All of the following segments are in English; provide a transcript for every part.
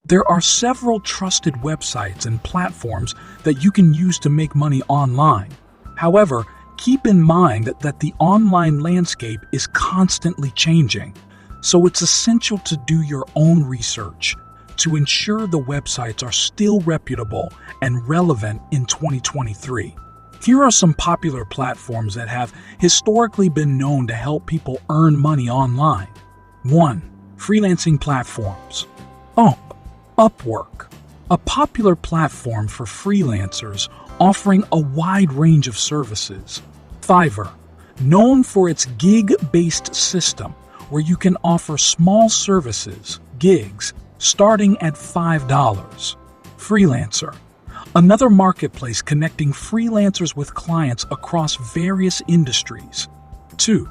There are several trusted websites and platforms that you can use to make money online. However, keep in mind that the online landscape is constantly changing, so it's essential to do your own research to ensure the websites are still reputable and relevant in 2023. Here are some popular platforms that have historically been known to help people earn money online. 1. Freelancing platforms. Upwork, a popular platform for freelancers offering a wide range of services. Fiverr, known for its gig-based system where you can offer small services, gigs, starting at $5. Freelancer, another marketplace connecting freelancers with clients across various industries. 2.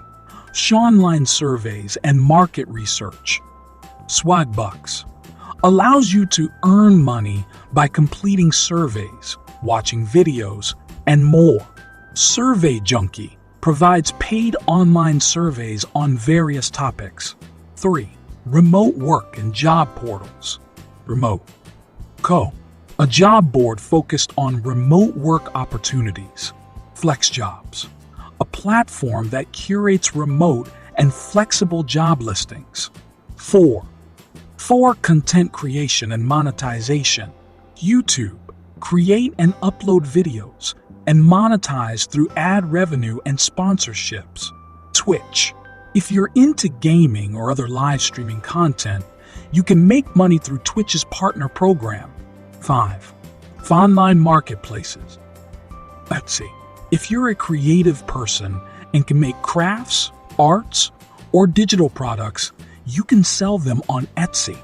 Online surveys and market research. Swagbucks allows you to earn money by completing surveys, watching videos, and more. Survey Junkie provides paid online surveys on various topics. 3. Remote work and job portals. Remote.co, a job board focused on remote work opportunities. FlexJobs, a platform that curates remote and flexible job listings. 4. Content creation and monetization. YouTube, create and upload videos and monetize through ad revenue and sponsorships. Twitch, if you're into gaming or other live streaming content, you can make money through Twitch's partner program. 5. Online marketplaces. Etsy, if you're a creative person and can make crafts, arts, or digital products, you can sell them on Etsy.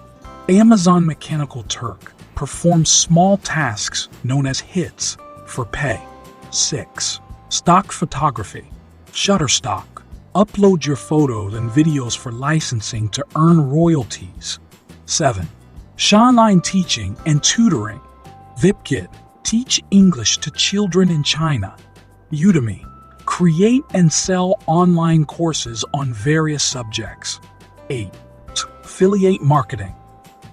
Amazon Mechanical Turk performs small tasks known as hits for pay. 6. Stock photography. Shutterstock, upload your photos and videos for licensing to earn royalties. 7. Online teaching and tutoring. VipKid, teach English to children in China. Udemy, create and sell online courses on various subjects. 8. Affiliate marketing.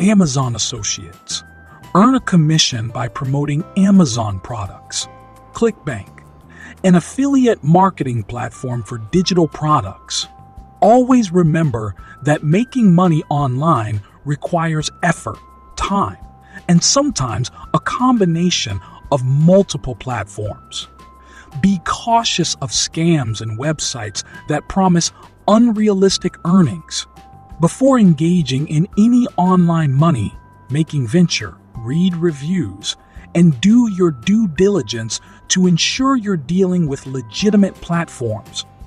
Amazon Associates, earn a commission by promoting Amazon products. ClickBank, an affiliate marketing platform for digital products. Always remember that making money online requires effort, time, and sometimes a combination of multiple platforms. Be cautious of scams and websites that promise unrealistic earnings. Before engaging in any online money-making venture, read reviews and do your due diligence to ensure you're dealing with legitimate platforms.